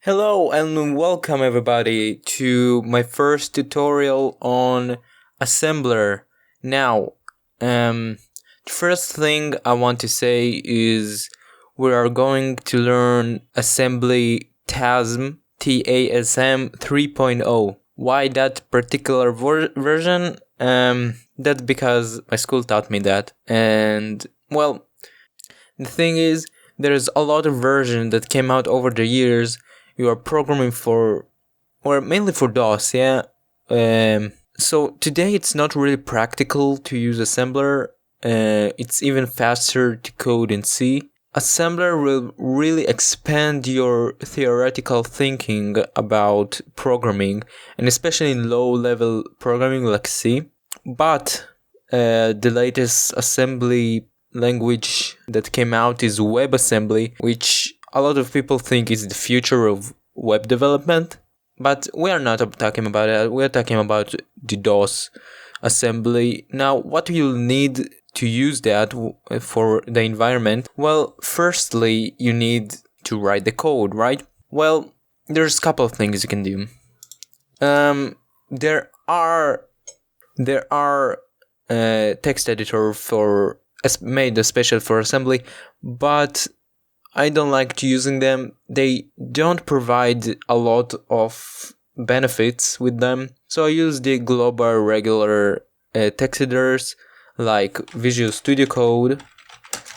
Hello and welcome everybody to my first tutorial on assembler. Now, the first thing I want to say is we are going to learn assembly TASM, TASM 3.0. Why that particular version? That's because my school taught me that. And, well, the thing is, there's a lot of versions that came out over the years. You are programming for, or mainly for DOS, yeah. So today it's not really practical to use assembler. It's even faster to code in C. Assembler will really expand your theoretical thinking about programming, and especially in low-level programming like C. But the latest assembly language that came out is WebAssembly, which a lot of people think is the future of web development. But we are not talking about that. We are talking about the DOS assembly. Now, what you'll need to use that for the environment? Well, firstly, you need to write the code, right? Well, there's a couple of things you can do. There are text editor for made especially for assembly, but I don't like using them. They don't provide a lot of benefits with them. So I use the global regular text editors like Visual Studio Code,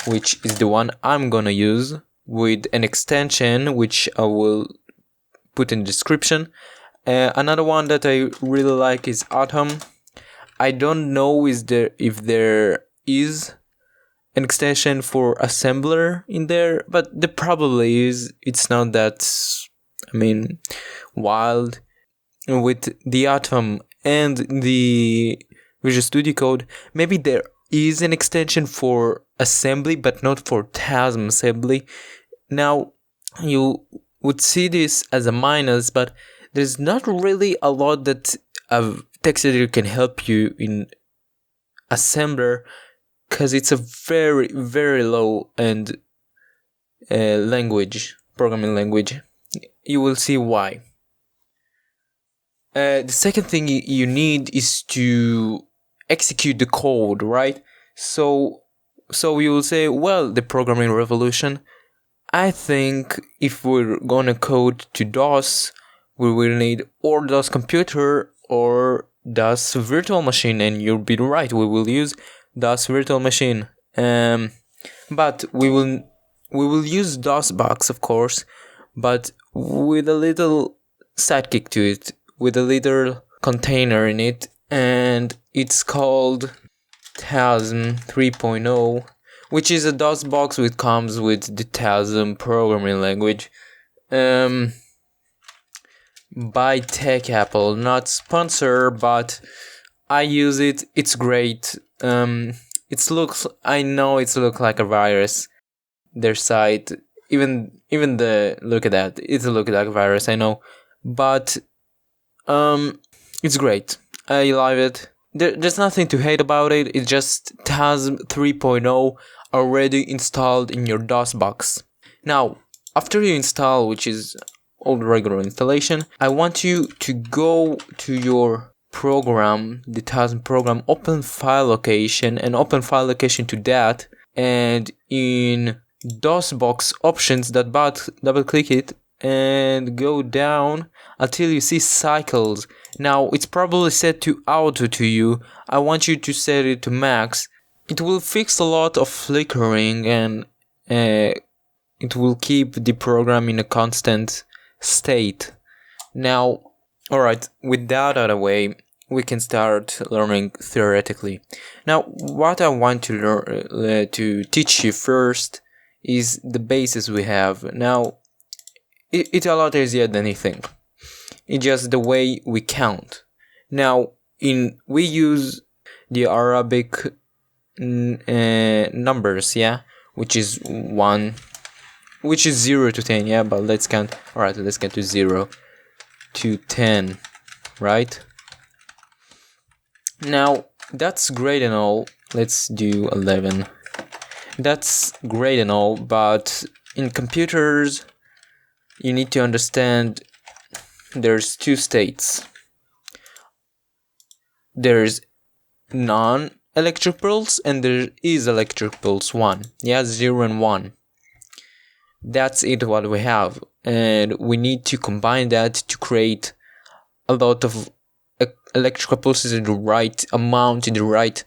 which is the one I'm gonna use, with an extension which I will put in the description. Another one that I really like is Atom. I don't know if there is an extension for assembler in there, but there probably is. It's not that, wild. With the Atom and the Visual Studio Code, maybe there is an extension for assembly, but not for TASM assembly. Now, you would see this as a minus, but there's not really a lot that a text editor can help you in assembler, because it's a very, very low end programming language. You will see why. The second thing you need is to execute the code, right? So you will say, well, the programming revolution. I think if we're gonna code to DOS, we will need or DOS computer or DOS virtual machine, and you'll be right, we will use DOS virtual machine. But we will use DOSBox, of course, but with a little sidekick to it, with a little container in it, and it's called TASM 3.0, which is a DOSBox which comes with the TASM programming language. By Tech Apple, not sponsor, but I use it. It's great. I know it's look like a virus. Their site, even the look at that, it's a look like a virus. I know, but it's great. I love it. There's nothing to hate about it. It's just TASM 3.0 already installed in your DOSBox. Now, after you install, which is all the regular installation, I want you to go to your program, the TASM program, open file location, and open file location to that, and in DOSBox options, double click it and go down until you see cycles. Now it's probably set to auto to you. I want you to set it to max. It will fix a lot of flickering, and it will keep the program in a constant state. Now, alright, with that out of the way, we can start learning theoretically. Now, what I want to learn to teach you first is the basis we have. Now, it's a lot easier than you think. It's just the way we count. Now, we use the Arabic numbers, yeah, which is 1, which is 0 to 10, yeah, but let's count. Alright, let's count to 0 to 10, right? Now, that's great and all. Let's do 11. That's great and all, but in computers, you need to understand there's two states. There's non-electric pulse and there is electric pulse 1. Yeah, 0 and 1. That's it what we have. And we need to combine that to create a lot of electrical pulses in the right amount, in the right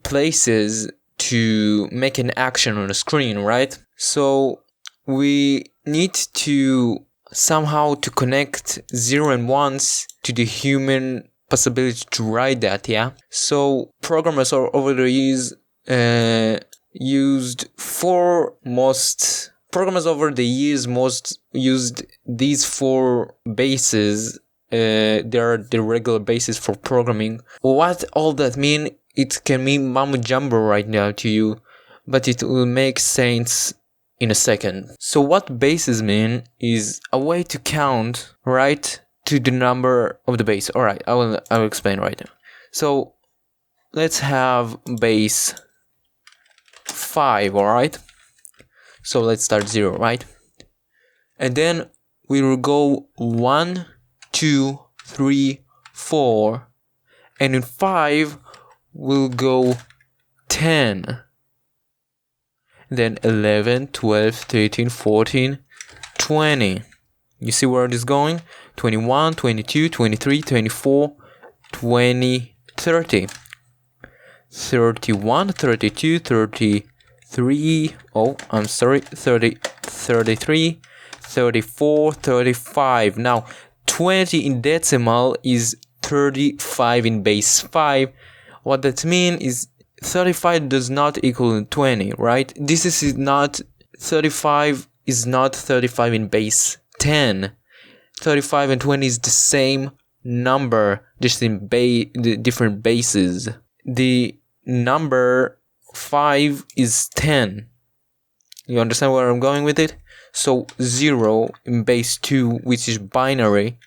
places to make an action on the screen, right? So we need to somehow to connect 0 and 1s to the human possibility to write that, yeah? So programmers over the years used most used these 4 bases. They are the regular basis for programming. What all that mean? It can mean mumbo jumbo right now to you, but it will make sense in a second. So what bases mean is a way to count, right, to the number of the base. Alright, I will explain right now. So let's have base 5, alright? So let's start 0, right? And then we will go 1, 2, 3, 4, and in 5 we'll go 10. Then 11, 12, 13, 14, 20. You see where it is going? 21, 22, 23, 24, 20, 30. 31, 32, 33, 33, 34, 35. Now, 20 in decimal is 35 in base 5. What that means is 35 does not equal 20, right? This is not 35 is not 35 in base 10. 35 and 20 is the same number, just in the different bases. The number 5 is 10. You understand where I'm going with it? So 0 in base 2, which is binary,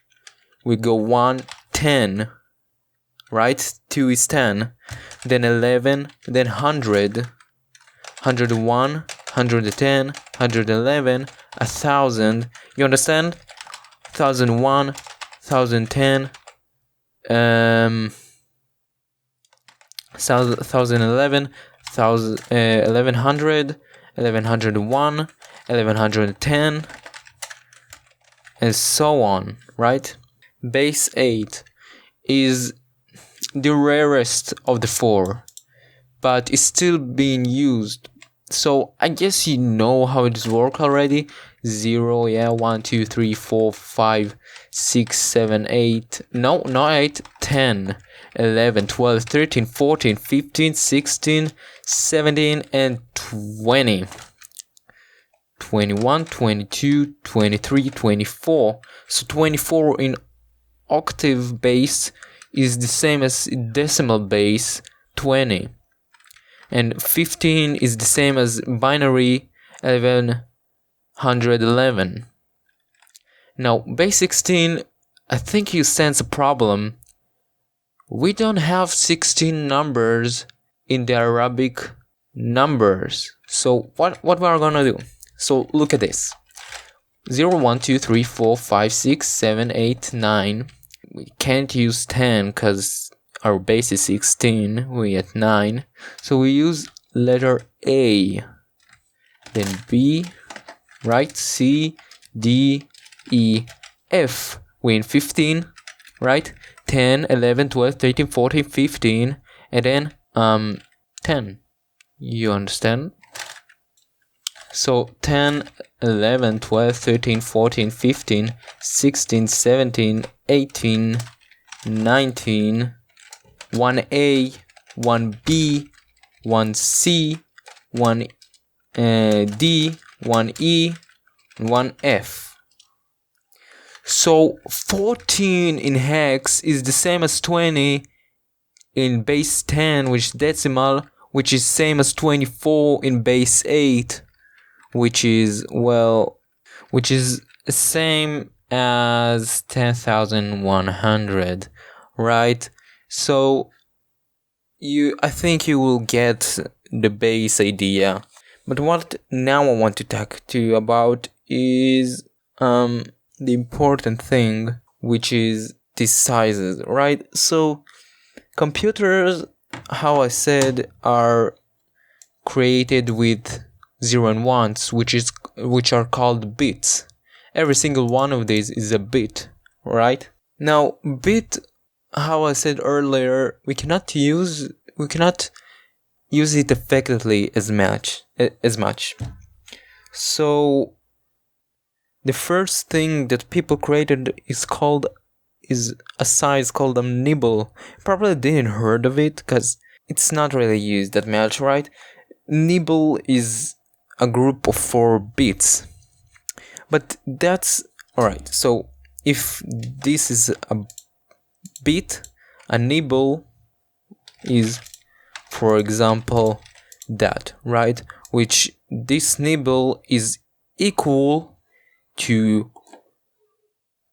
we go 1, 10. Right? 2 is 10. Then 11, then 100, 101, 110, 111, 1000. You understand? 1001, 1010, 1011, 1100, 1101, 1110, and so on, right? Base 8 is the rarest of the 4, but it's still being used. So I guess you know how it works already. 0, yeah, 1, 2, 3, 4, 5, 6, 7, 8. No, not 8, 10, 11, 12, 13, 14, 15, 16, 17, and 20. 21, 22, 23, 24. So 24 in octave base is the same as decimal base 20. And 15 is the same as binary 1111. Now, base 16, I think you sense a problem. We don't have 16 numbers in the Arabic numbers. So what we are gonna do? So look at this. 0, 1, 2, 3, 4, 5, 6, 7, 8, 9. We can't use 10 because our base is 16. We at 9. So we use letter A. Then B, right? C, D, E, F. We in 15, right? 10, 11, 12, 13, 14, 15. And then 10. You understand? So 10, 11, 12, 13, 14, 15, 16, 17, 18, 19, 1A, 1B, 1C, 1D, 1E, 1F. So 14 in hex is the same as 20 in base 10, which is decimal, which is same as 24 in base 8. Which is the same as 10,100, right? So I think you will get the base idea. But what now I want to talk to you about is the important thing, which is the sizes, right? So computers, how I said, are created with 0 and 1s, which are called bits. Every single one of these is a bit, right? Now, bit, how I said earlier, we cannot use it effectively as much. So the first thing that people created is a size called a nibble. Probably didn't heard of it because it's not really used that much, right? Nibble is a group of 4 bits. But that's alright. So if this is a bit, a nibble is, for example, that, right? Which this nibble is equal to,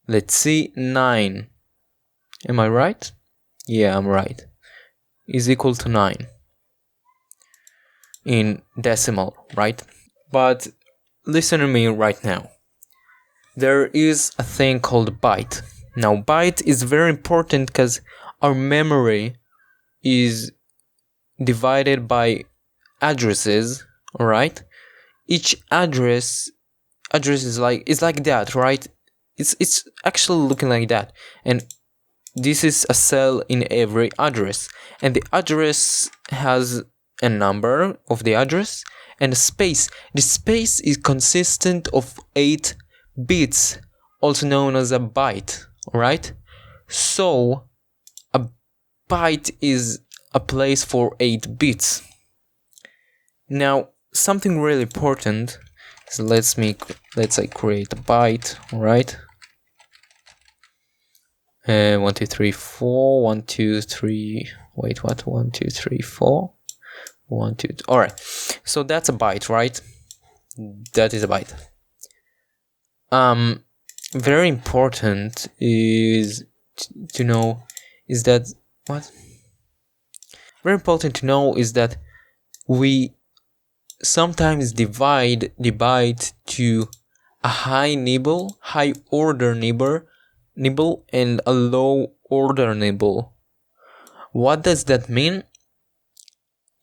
let's see, 9. Am I right? Yeah, I'm right. Is equal to 9 in decimal, right? But listen to me right now. There is a thing called byte. Now, byte is very important because our memory is divided by addresses, alright? Each address is like that, right? It's actually looking like that. And this is a cell in every address. And the address has a number of the address and a space. The space is consistent of 8 bits, also known as a byte, alright? So a byte is a place for 8 bits. Now, something really important is let's say create a byte, alright? 1 2 3 4 1 2 3 wait, what? 1 2 3 4 1 2 alright, so that's a byte, right? That is a byte. Very important is to know is that what? Very important to know is that we sometimes divide the byte to a high order nibble and a low order nibble. What does that mean?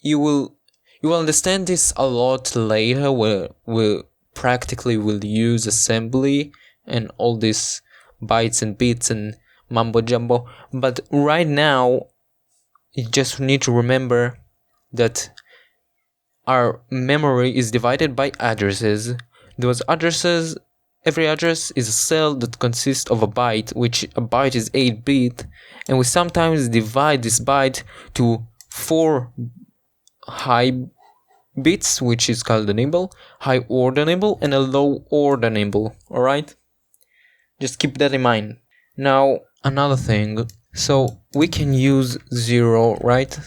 You will understand this a lot later, where we practically will use assembly and all these bytes and bits and mumbo jumbo. But right now, you just need to remember that our memory is divided by addresses. Those addresses, every address is a cell that consists of a byte, which a byte is 8-bit, and we sometimes divide this byte to 4 high bits, which is called a nibble, high order nibble, and a low order nibble, alright? Just keep that in mind. Now, another thing, so we can use 0, right?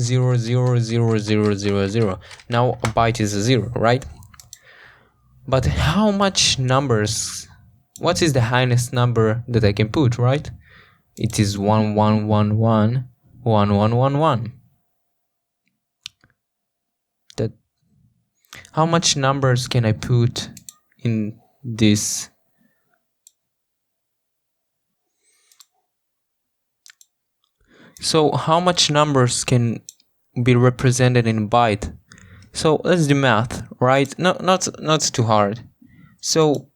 0 0 0 0 0 0. Now a byte is a 0, right? But how much numbers? What is the highest number that I can put, right? It is 1 1 1 1 1 1 1 1. That. How much numbers can I put in this? So how much numbers can be represented in byte? So let's do math, right? Not too hard. So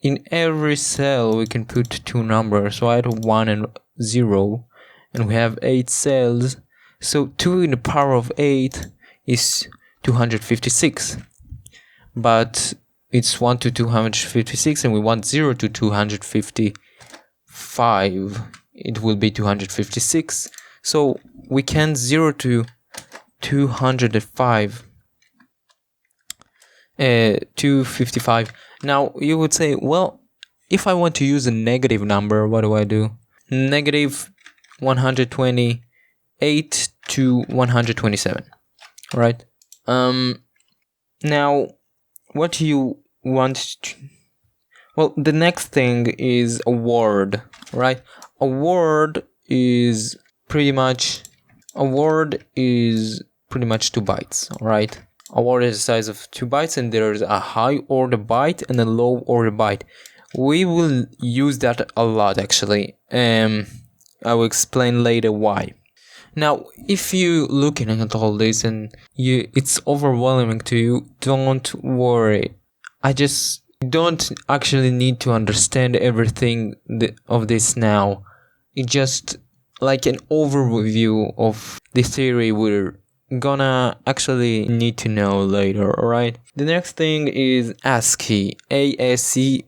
in every cell we can put 2 numbers, right? 1 and 0, and we have 8 cells. So 2 in the power of 8 is 256. But it's 1 to 256, and we want 0 to 255. It will be 256. So we can 0 to 205. 255. Now you would say, well, if I want to use a negative number, what do? Negative 128 to 127. Right? Now, what do you want to... Well, the next thing is a word, right? A word is pretty much 2 bytes, right? a word is the size of 2 bytes, and there's a high order byte and a low order byte. We will use that a lot actually. I will explain later why. Now, if you looking at all this and it's overwhelming to you, don't worry. I just don't actually need to understand everything of this now. It's just like an overview of the theory we're gonna actually need to know later, alright? The next thing is ASCII, ASCII.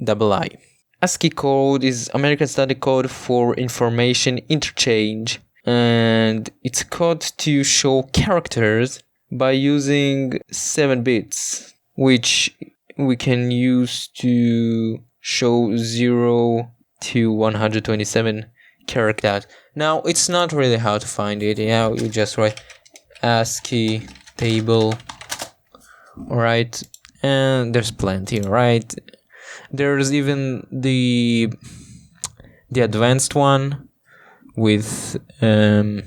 ASCII code is American Standard Code for Information Interchange, and it's code to show characters by using 7 bits, which we can use to show 0 to 127 characters. Now, it's not really how to find it. Yeah, you just write ASCII table, alright, and there's plenty, right? There's even the advanced one with a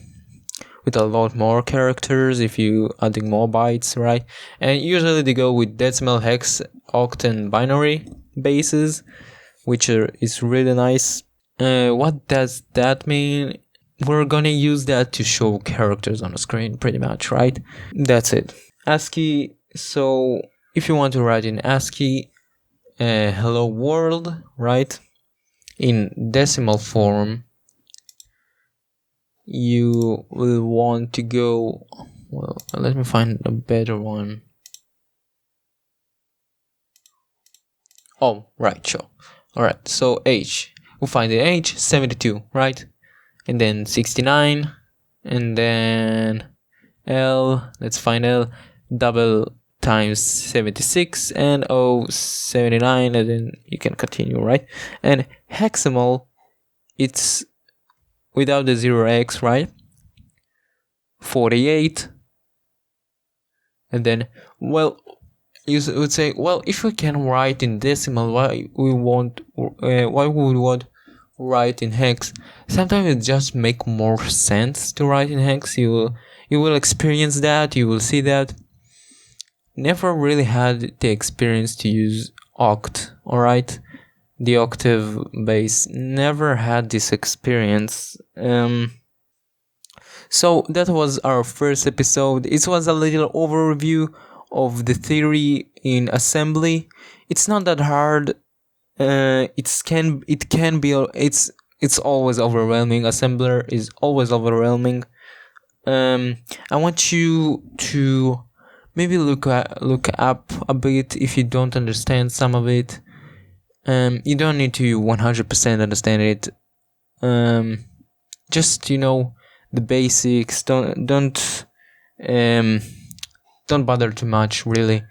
lot more characters if you adding more bytes, right? And usually they go with decimal, hex, oct, and binary bases, which is really nice. What does that mean? We're gonna use that to show characters on the screen, pretty much, right? That's it. ASCII. So if you want to write in ASCII, hello world, right? In decimal form, you will want to go. Well, let me find a better one. Oh, right, sure. All right. So H. We'll find the H 72, right? And then 69, and then L, let's find L, double times 76, and O 79, and then you can continue, right? And hexamal, it's without the 0x, right? 48, and then, well, you would say, well, if we can write in decimal, why we would want write in hex? Sometimes it just make more sense to write in hex. You will experience that, you will see that. Never really had the experience to use oct, alright? The octave base, never had this experience. So that was our first episode. It was a little overview of the theory in assembly. It's not that hard. It's always overwhelming. Assembler is always overwhelming. I want you to maybe look up a bit if you don't understand some of it. You don't need to 100% understand it. Just the basics. Don't bother too much, really.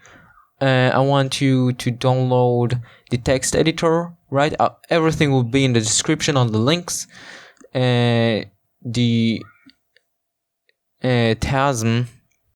I want you to download the text editor, right? Everything will be in the description on the links. The TASM